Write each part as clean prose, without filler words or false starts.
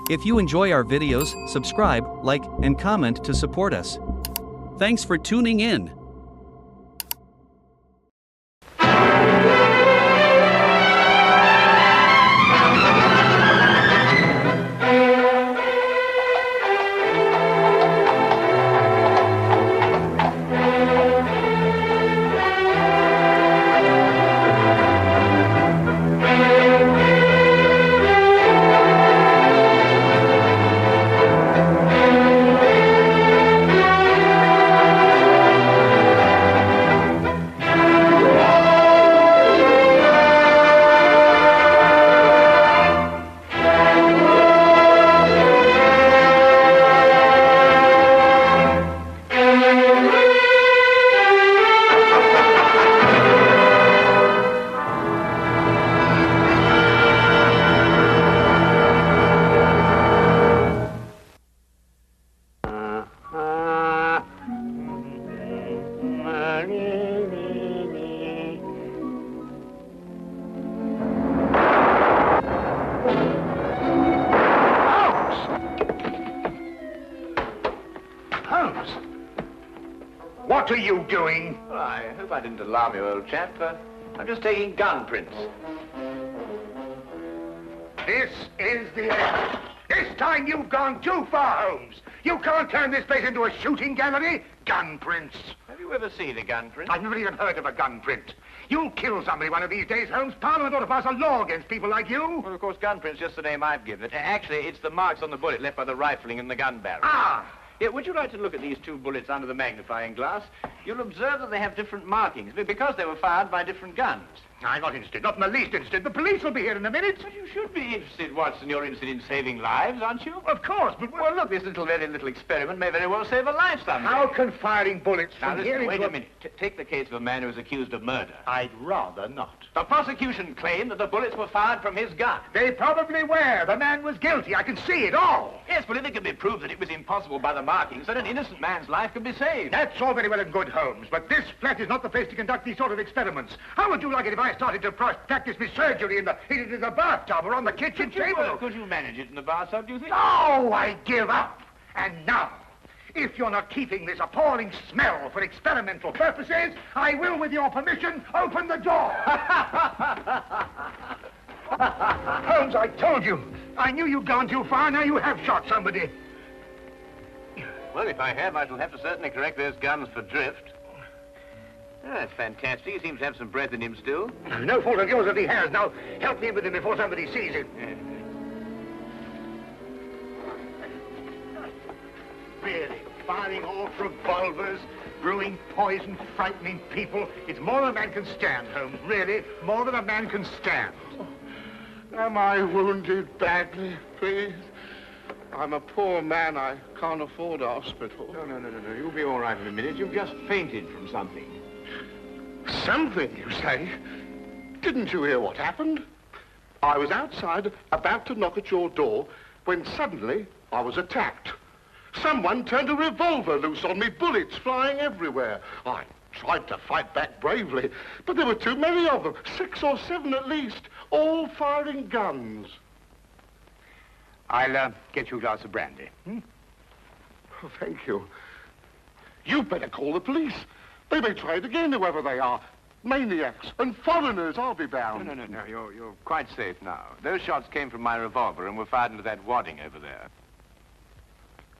If you enjoy our videos, subscribe, like, and comment to support us. Thanks for tuning in. What are you doing? Well, I hope I didn't alarm you, old chap. I'm just taking gun prints. This is the end. This time you've gone too far, Holmes. You can't turn this place into a shooting gallery. Gun prints. Have you ever seen a gun print? I've never even heard of a gun print. You'll kill somebody one of these days, Holmes. Parliament ought to pass a law against people like you. Well, of course, gun print's just the name I've given it. Actually, it's the marks on the bullet left by the rifling in the gun barrel. Ah! Yeah, would you like to look at these two bullets under the magnifying glass? You'll observe that they have different markings, because they were fired by different guns. I'm not interested, not in the least interested. The police will be here in a minute. But you should be interested, Watson. You're interested in saving lives, aren't you? Of course, but... Well, look, this very little experiment may very well save a life someday. How can firing bullets now, from listen, here wait into a minute. Take the case of a man who is accused of murder. I'd rather not. The prosecution claimed that the bullets were fired from his gun. They probably were. The man was guilty. I can see it all. Yes, but if it could be proved that it was impossible by the markings, then an innocent man's life could be saved. That's all very well and good, Holmes, but this flat is not the place to conduct these sort of experiments. How would you like it if I started to practice my surgery in the bathtub or on the kitchen table? Could you manage it in the bathtub, do you think? No, I give up. And now, if you're not keeping this appalling smell for experimental purposes, I will, with your permission, open the door. Holmes, I told you. I knew you'd gone too far. Now you have shot somebody. Well, if I have, I shall have to certainly correct those guns for drift. Oh, that's fantastic. He seems to have some breath in him still. No fault of yours if he has. Now, help me with him before somebody sees him. Yeah. Really, firing off revolvers, brewing poison, frightening people. It's more than a man can stand, Holmes. Really, more than a man can stand. Am I wounded badly, please? I'm a poor man. I can't afford a hospital. No. You'll be all right in a minute. You've just fainted from something. Something, you say? Didn't you hear what happened? I was outside, about to knock at your door, when suddenly I was attacked. Someone turned a revolver loose on me, bullets flying everywhere. I tried to fight back bravely, but there were too many of them, 6 or 7 at least, all firing guns. I'll get you a glass of brandy. Oh, thank you. You'd better call the police. They may try it again, whoever they are. Maniacs and foreigners, I'll be bound. No. You're quite safe now. Those shots came from my revolver and were fired into that wadding over there.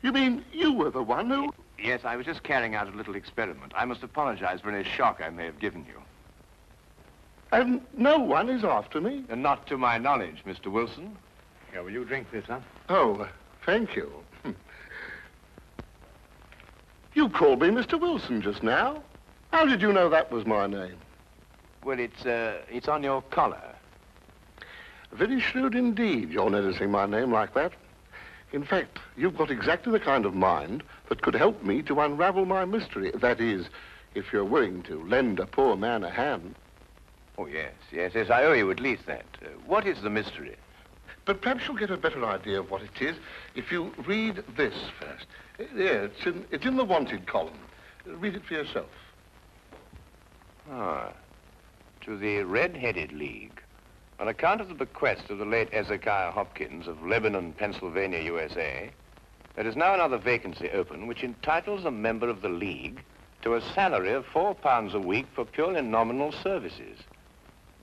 You mean you were the one who... Yes, I was just carrying out a little experiment. I must apologize for any shock I may have given you. And no one is after me? And not to my knowledge, Mr. Wilson. Here, will you drink this, huh? Oh, thank you. You called me Mr. Wilson just now. How did you know that was my name? Well, it's on your collar. Very shrewd indeed, you're noticing my name like that. In fact, you've got exactly the kind of mind that could help me to unravel my mystery. That is, if you're willing to lend a poor man a hand. Oh, yes, I owe you at least that. What is the mystery? But perhaps you'll get a better idea of what it is if you read this first. Yeah, it's in the wanted column. Read it for yourself. Ah, to the Red-Headed League. On account of the bequest of the late Ezekiah Hopkins of Lebanon, Pennsylvania, USA, there is now another vacancy open which entitles a member of the League to a salary of £4 a week for purely nominal services.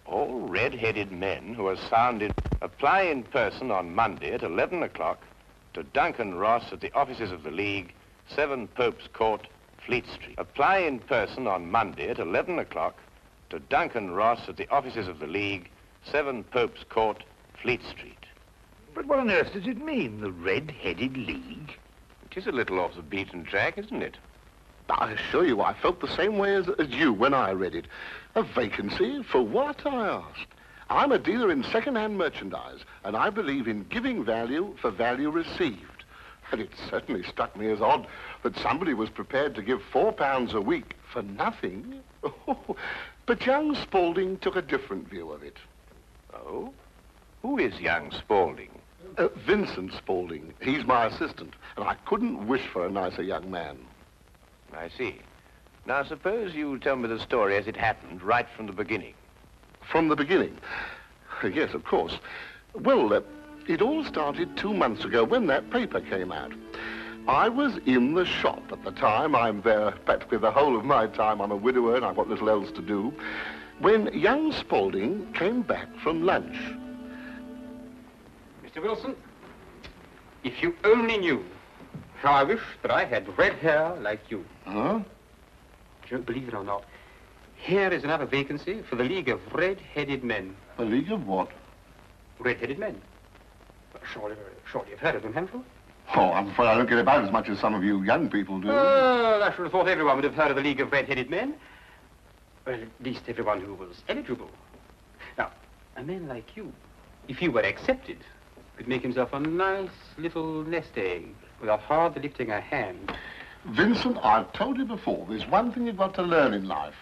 All red-headed men who are sound in... Apply in person on Monday at 11 o'clock to Duncan Ross at the offices of the League, 7 Pope's Court, Fleet Street. Apply in person on Monday at 11 o'clock to Duncan Ross at the offices of the League, 7 Pope's Court, Fleet Street. But what on earth does it mean, the Red-Headed League? It is a little off the beaten track, isn't it? I assure you, I felt the same way as you when I read it. A vacancy? For what, I asked. I'm a dealer in second-hand merchandise, and I believe in giving value for value received. And it certainly struck me as odd that somebody was prepared to give £4 a week for nothing. But young Spaulding took a different view of it. Oh? Who is young Spaulding? Vincent Spaulding. He's my assistant, and I couldn't wish for a nicer young man. I see. Now, suppose you tell me the story as it happened, right from the beginning. From the beginning? Yes, of course. Well, it all started 2 months ago when that paper came out. I was in the shop at the time. I'm there practically the whole of my time. I'm a widower and I've got little else to do. When young Spaulding came back from lunch. Mr. Wilson, if you only knew how I wish that I had red hair like you. Huh? Don't believe it or not. Here is another vacancy for the League of Red-Headed Men. A league of what? Red-Headed Men. Surely you've heard of them, haven't you? Oh, I'm afraid I don't get about as much as some of you young people do. I should have thought everyone would have heard of the League of Red-Headed Men. Well, at least everyone who was eligible. Now, a man like you, if you were accepted, could make himself a nice little nest egg without hardly lifting a hand. Vincent, I've told you before, there's one thing you've got to learn in life.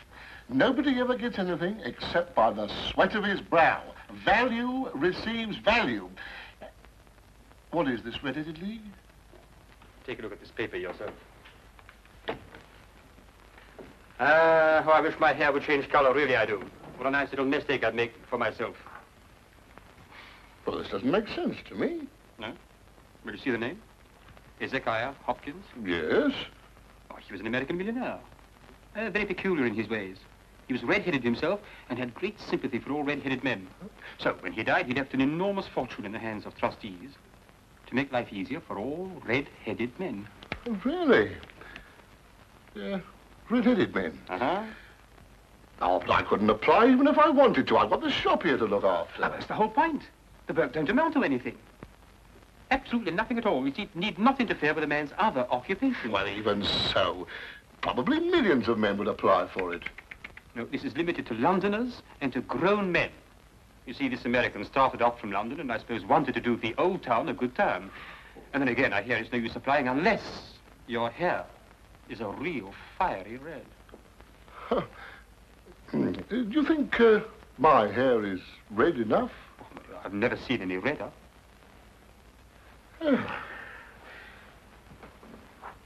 Nobody ever gets anything except by the sweat of his brow. Value receives value. What is this Red-Headed League? Take a look at this paper yourself. How I wish my hair would change color, really I do. What a nice little nest egg I'd make for myself. Well, this doesn't make sense to me. No? Will you see the name? Ezekiah Hopkins? Yes. Oh, he was an American millionaire. Very peculiar in his ways. He was red-headed himself and had great sympathy for all red-headed men. So when he died, he left an enormous fortune in the hands of trustees to make life easier for all red-headed men. Oh, really? Yeah, red-headed men. Uh-huh. Oh, but I couldn't apply even if I wanted to. I've got the shop here to look after. Oh, that's the whole point. The work don't amount to anything. Absolutely nothing at all. It need not interfere with a man's other occupation. Well, even so, probably millions of men would apply for it. No, this is limited to Londoners and to grown men. You see, this American started off from London and I suppose wanted to do the old town a good turn. And then again, I hear it's no use applying unless your hair is a real fiery red. Huh. Do you think my hair is red enough? I've never seen any redder.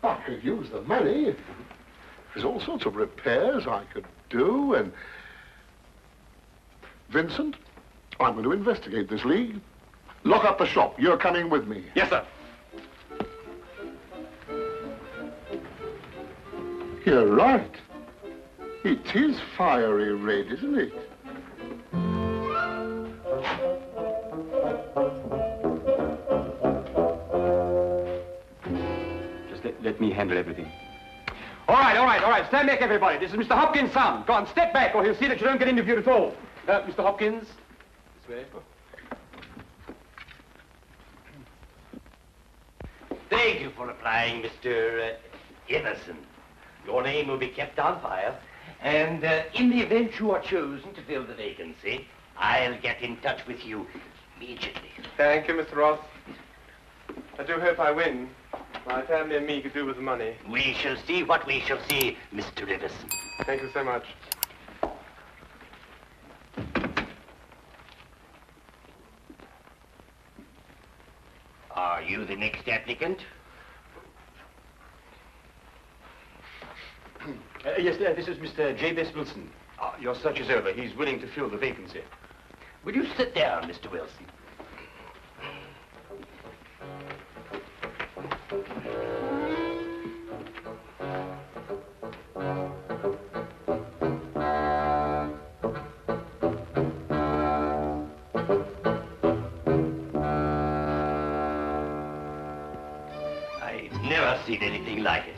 I could use the money. There's all sorts of repairs I could do, and... Vincent, I'm going to investigate this league. Lock up the shop. You're coming with me. Yes, sir. You're right. It is fiery red, isn't it? Just let me handle everything. All right. Stand back, everybody. This is Mr. Hopkins' son. Go on, step back, or he'll see that you don't get interviewed at all. Mr. Hopkins, this way. Thank you for applying, Mr. Emerson. Your name will be kept on file, and in the event you are chosen to fill the vacancy, I'll get in touch with you immediately. Thank you, Mr. Ross. I do hope I win. My family and me could do with the money. We shall see what we shall see, Mr. Rivison. Thank you so much. Are you the next applicant? Yes, this is Mr. Jabez Wilson. Your search is over. He's willing to fill the vacancy. Will you sit down, Mr. Wilson? I've never seen anything like it.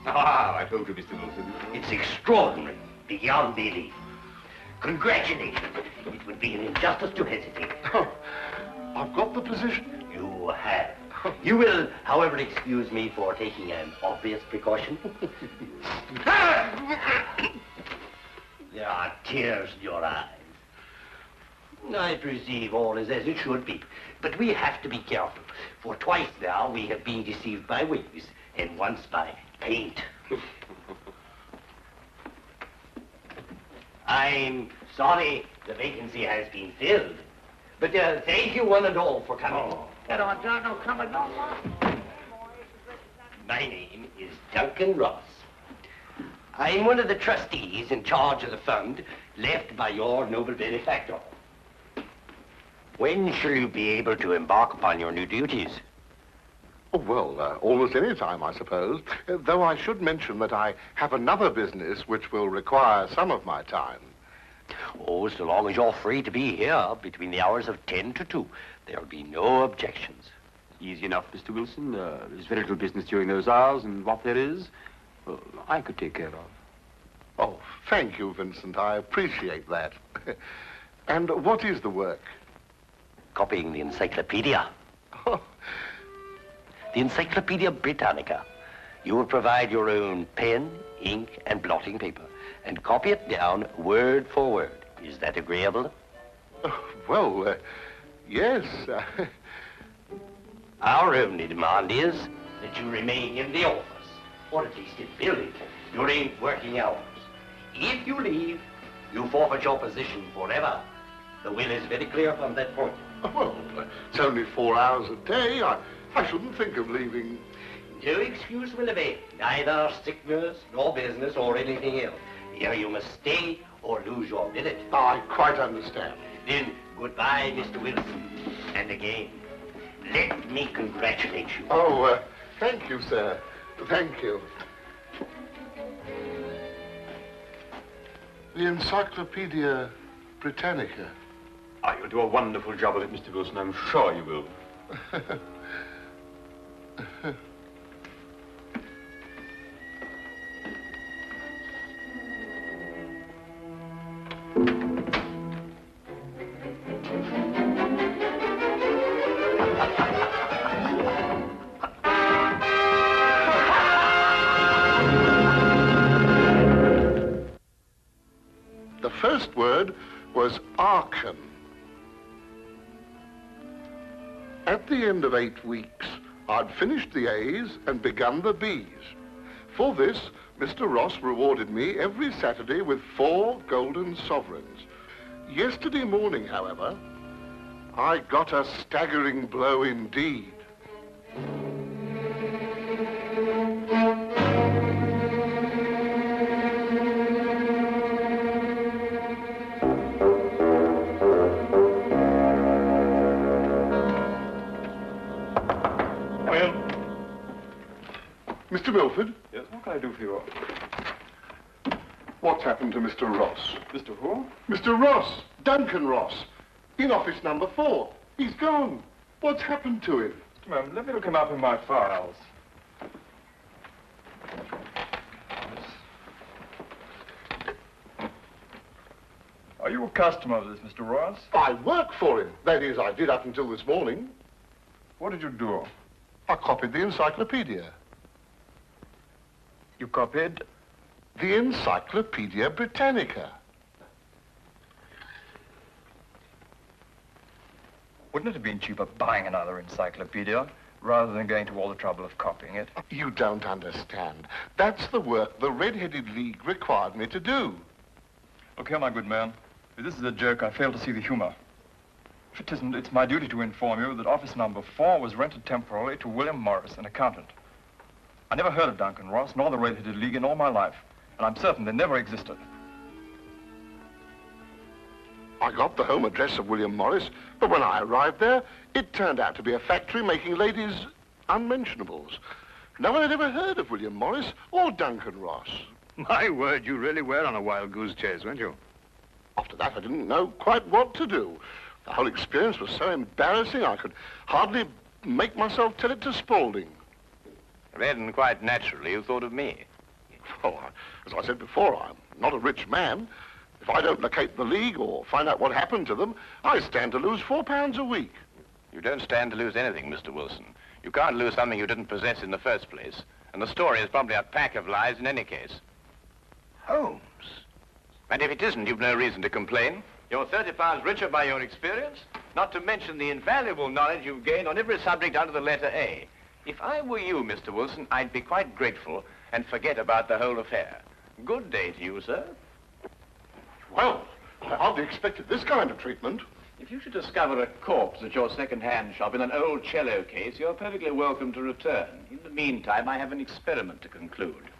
Ah, I told you, Mr. Wilson. It's extraordinary, beyond belief. Congratulations. It would be an injustice to hesitate. Oh, I've got the position. You have. You will, however, excuse me for taking an obvious precaution. There are tears in your eyes. I perceive all is as it should be, but we have to be careful, for twice now we have been deceived by wigs, and once by paint. I'm sorry the vacancy has been filled, but thank you one and all for coming. My name is Duncan Ross. I'm one of the trustees in charge of the fund left by your noble benefactor. When shall you be able to embark upon your new duties? Oh, well, almost any time, I suppose. Though I should mention that I have another business which will require some of my time. Oh, so long as you're free to be here between the hours of 10 to 2, there'll be no objections. Easy enough, Mr. Wilson. There's very little business during those hours, and what there is, I could take care of. Oh, thank you, Vincent. I appreciate that. And what is the work? Copying the encyclopedia. The Encyclopedia Britannica. You will provide your own pen, ink, and blotting paper, and copy it down word for word. Is that agreeable? Well, yes. Our only demand is that you remain in the office, or at least in building, during working hours. If you leave, you forfeit your position forever. The will is very clear from that point. Well, it's only 4 hours a day. I shouldn't think of leaving. No excuse will avail, neither sickness, nor business, or anything else. Here you must stay or lose your billet. I quite understand. Then, goodbye, Mr. Wilson. And again, let me congratulate you. Oh, thank you, sir. Thank you. The Encyclopedia Britannica. Oh, you'll do a wonderful job of it, Mr. Wilson. I'm sure you will. The first word was Archon. At the end of 8 weeks, I'd finished the A's and begun the B's. For this, Mr. Ross rewarded me every Saturday with 4 golden sovereigns. Yesterday morning, however, I got a staggering blow indeed. Mr. Milford? Yes, what can I do for you? What's happened to Mr. Ross? Mr. Who? Mr. Ross! Duncan Ross! In office number 4. He's gone. What's happened to him? Just a moment. Let me look him up in my files. Are you a customer of this, Mr. Ross? I work for him. That is, I did up until this morning. What did you do? I copied the encyclopedia. You copied? The Encyclopedia Britannica. Wouldn't it have been cheaper buying another encyclopedia rather than going to all the trouble of copying it? You don't understand. That's the work the Red-Headed League required me to do. Look here, my good man. If this is a joke, I fail to see the humor. If it isn't, it's my duty to inform you that office number 4 was rented temporarily to William Morris, an accountant. I never heard of Duncan Ross, nor the Red-Headed League in all my life, and I'm certain they never existed. I got the home address of William Morris, but when I arrived there, it turned out to be a factory making ladies' unmentionables. No one had ever heard of William Morris or Duncan Ross. My word, you really were on a wild goose chase, weren't you? After that, I didn't know quite what to do. The whole experience was so embarrassing, I could hardly make myself tell it to Spaulding. Then, quite naturally, you thought of me. Well, as I said before, I'm not a rich man. If I don't locate the League or find out what happened to them, I stand to lose £4 a week. You don't stand to lose anything, Mr. Wilson. You can't lose something you didn't possess in the first place. And the story is probably a pack of lies in any case. Holmes. And if it isn't, you've no reason to complain. You're 30 pounds richer by your experience, not to mention the invaluable knowledge you've gained on every subject under the letter A. If I were you, Mr. Wilson, I'd be quite grateful and forget about the whole affair. Good day to you, sir. Well, I hardly expected this kind of treatment. If you should discover a corpse at your second-hand shop in an old cello case, you're perfectly welcome to return. In the meantime, I have an experiment to conclude.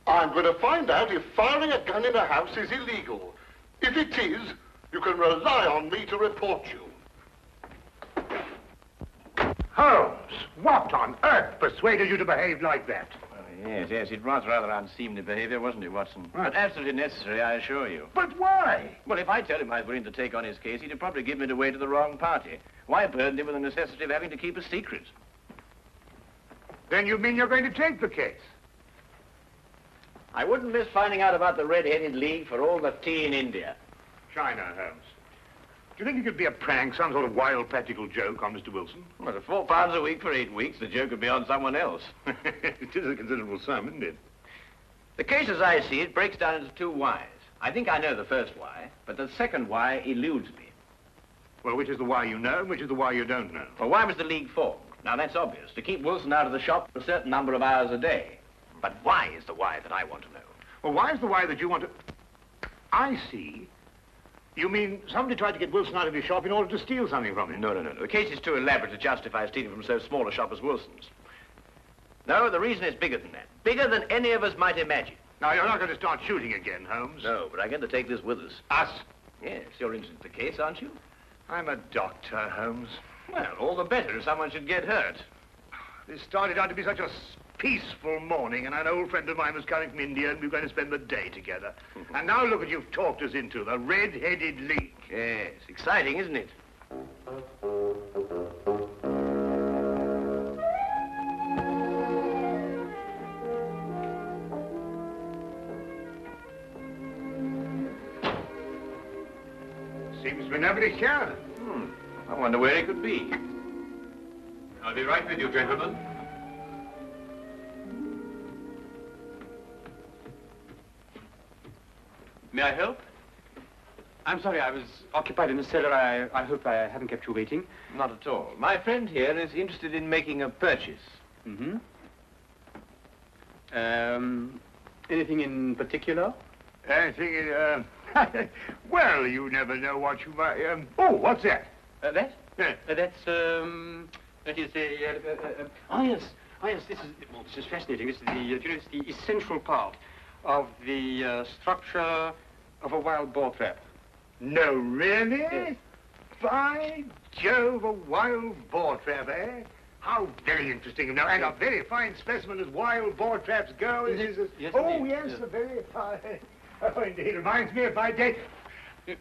I'm going to find out if firing a gun in a house is illegal. If it is, you can rely on me to report you. Holmes, what on earth persuaded you to behave like that? Yes, it was rather unseemly behavior, wasn't it, Watson? Right. But absolutely necessary, I assure you. But why? Well, if I tell him I was willing to take on his case, he'd probably give me away to the wrong party. Why burden him with the necessity of having to keep a secret? Then you mean you're going to take the case? I wouldn't miss finding out about the Red-Headed League for all the tea in India. China, Holmes. Do you think it could be a prank, some sort of wild practical joke on Mr. Wilson? Well, at £4 a week for 8 weeks, the joke would be on someone else. It is a considerable sum, isn't it? The case, as I see it, breaks down into two whys. I think I know the first why, but the second why eludes me. Well, which is the why you know and which is the why you don't know? Well, why was the League formed? Now, that's obvious. To keep Wilson out of the shop for a certain number of hours a day. But why is the why that I want to know? Well, why is the why that you want to... I see. You mean somebody tried to get Wilson out of his shop in order to steal something from him? No. The case is too elaborate to justify stealing from so small a shop as Wilson's. No, the reason is bigger than that. Bigger than any of us might imagine. Now, you're not going to start shooting again, Holmes. No, but I'm going to take this with us. Us? Yes, you're interested in the case, aren't you? I'm a doctor, Holmes. Well, all the better if someone should get hurt. This started out to be such a peaceful morning, and an old friend of mine was coming from India, and we were going to spend the day together. And now look what you've talked us into, the Red-Headed League. Yes, exciting, isn't it? Seems to be nobody here. I wonder where it could be. I'll be right with you, gentlemen. May I help? I'm sorry, I was occupied in the cellar. I hope I haven't kept you waiting. Not at all. My friend here is interested in making a purchase. Mm-hmm. Anything in particular? Anything in, well, you never know what you might, oh, what's that? That? Yeah. That is a, oh, yes, this is fascinating. This is it's the essential part of the structure of a wild boar trap. No, really? Yes. By Jove, a wild boar trap, eh? How very interesting. Now, and a very fine specimen as wild boar traps go. Yes, oh, indeed. yes, Yes. a very fine. Oh, indeed, reminds me of my day.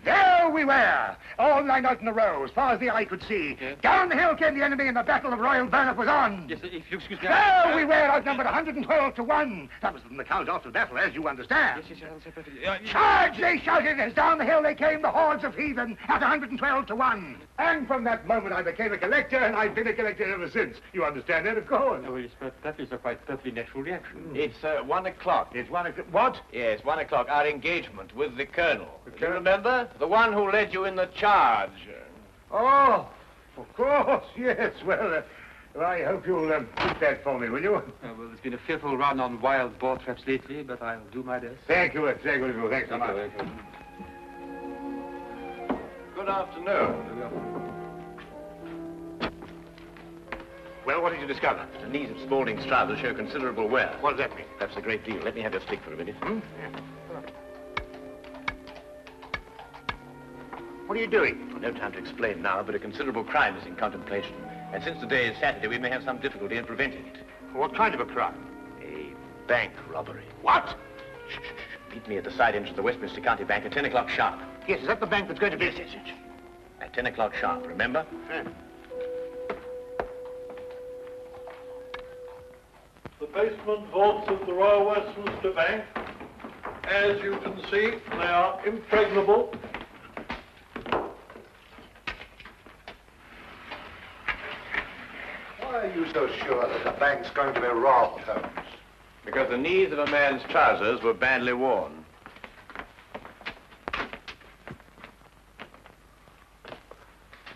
There we were, all lined out in a row, as far as the eye could see. Yes. Down the hill came the enemy, and the Battle of Royal Burnett was on. Yes, if you excuse me. There we were, outnumbered 112 to 1. That was from the count after the battle, as you understand. Yes, perfectly. Charge, they shouted, as down the hill they came, the hordes of heathen, at 112 to 1. And from that moment I became a collector, and I've been a collector ever since. You understand that, of course. Oh, yes, but that is a quite perfectly natural reaction. It's 1 o'clock. It's 1 o'clock. What? Yes, 1 o'clock. Our engagement with the Colonel. The You Colonel? remember? The one who led you in the charge. Oh, of course, yes. Well, I hope you'll keep that for me, will you? Well, there's been a fearful run on wild boar traps lately, but I'll do my best. Thank you, thanks so much. Good afternoon. Well, what did you discover? The knees of Spaulding's trousers show considerable wear. What does that mean? That's a great deal. Let me have your stick for a minute. What are you doing? No time to explain now, but a considerable crime is in contemplation. And since today is Saturday, we may have some difficulty in preventing it. What kind of a crime? A bank robbery. What? Shh. Meet me at the side entrance of the Westminster County Bank at 10 o'clock sharp. Yes, is that the bank that's going to be... Yes. At 10 o'clock sharp, remember? Yeah. The basement vaults of the Royal Westminster Bank, as you can see, they are impregnable. Why are you so sure that the bank's going to be robbed, Holmes? Because the knees of a man's trousers were badly worn.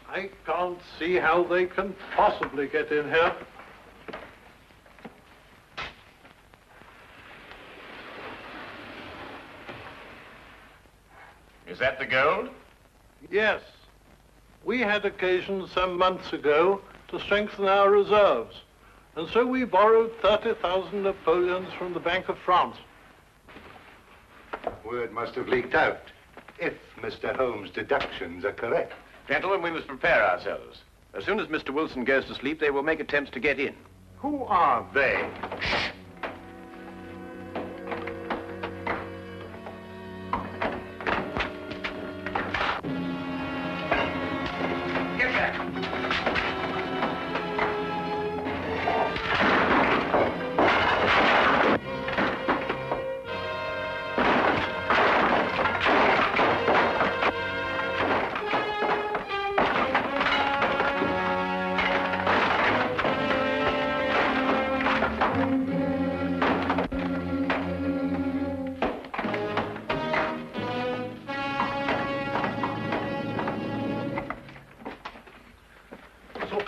I can't see how they can possibly get in here. Is that the gold? Yes. We had occasion some months ago to strengthen our reserves, and so we borrowed 30,000 Napoleons from the Bank of France. Word must have leaked out, if Mr. Holmes' deductions are correct. Gentlemen, we must prepare ourselves. As soon as Mr. Wilson goes to sleep, they will make attempts to get in. Who are they? Get back!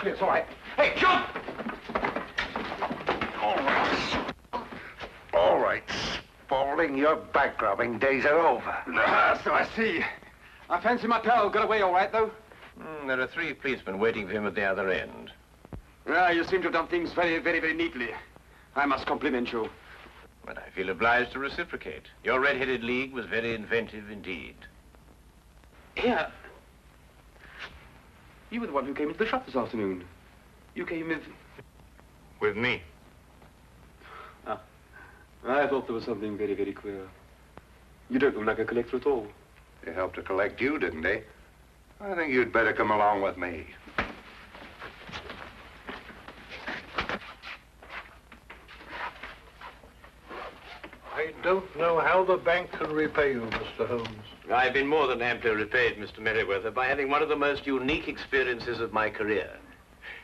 It's all right. Hey, jump! All right, Spaulding, your bank robbing days are over. So I see. I fancy my pal got away all right, though. There are 3 policemen waiting for him at the other end. You seem to have done things very, very, very neatly. I must compliment you. But I feel obliged to reciprocate. Your red-headed league was very inventive indeed. Here. You were the one who came into the shop this afternoon. You came with... With me. Ah. I thought there was something very, very queer. You don't look like a collector at all. They helped to collect you, didn't they? I think you'd better come along with me. I don't know how the bank can repay you, Mr. Holmes. I've been more than amply repaid, Mr. Merriweather, by having one of the most unique experiences of my career.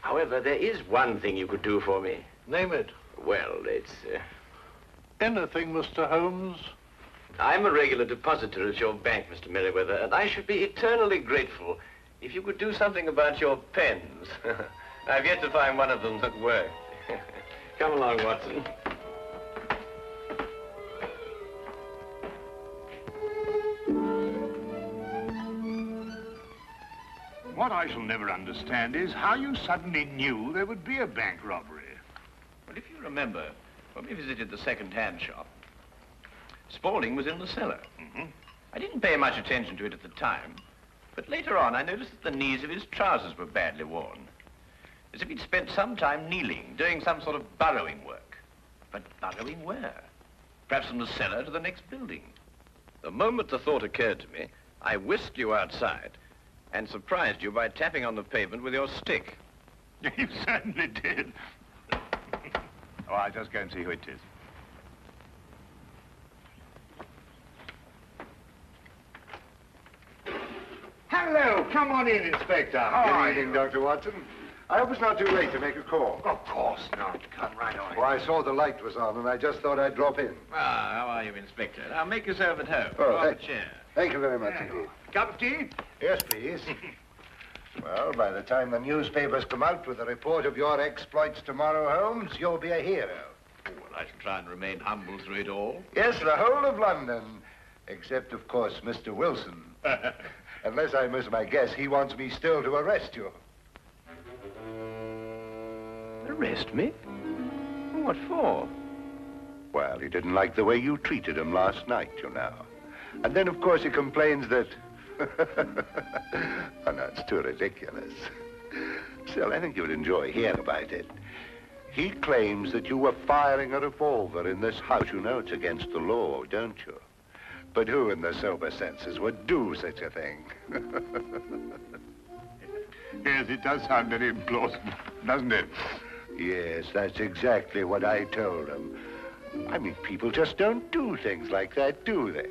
However, there is one thing you could do for me. Name it. Well, it's... Anything, Mr. Holmes. I'm a regular depositor at your bank, Mr. Merriweather, and I should be eternally grateful if you could do something about your pens. I've yet to find one of them that worked. Come along, Watson. What I shall never understand is how you suddenly knew there would be a bank robbery. Well, if you remember, when we visited the second-hand shop, Spaulding was in the cellar. I didn't pay much attention to it at the time, but later on I noticed that the knees of his trousers were badly worn, as if he'd spent some time kneeling, doing some sort of burrowing work. But burrowing where? Perhaps from the cellar to the next building. The moment the thought occurred to me, I whisked you outside and surprised you by tapping on the pavement with your stick. You certainly did. Oh, I'll just go and see who it is. Hello, come on in, Inspector. Good evening, Dr. Watson. I hope it's not too late to make a call. Of course not. Come right on. Well, I saw the light was on, and I just thought I'd drop in. Ah, how are you, Inspector? Now, make yourself at home. Oh, Draw up a chair. Thank you very much indeed. Cup of tea? Yes, please. Well, by the time the newspapers come out with a report of your exploits tomorrow, Holmes, you'll be a hero. Oh, well, I shall try and remain humble through it all. Yes, the whole of London. Except, of course, Mr. Wilson. Unless I miss my guess, he wants me still to arrest you. Arrest me? What for? Well, he didn't like the way you treated him last night, you know. And then, of course, he complains that, Oh, no, it's too ridiculous. Still, I think you'd enjoy hearing about it. He claims that you were firing a revolver in this house. You know it's against the law, don't you? But who in their sober senses would do such a thing? Yes, it does sound very implausible, doesn't it? Yes, that's exactly what I told him. I mean, people just don't do things like that, do they?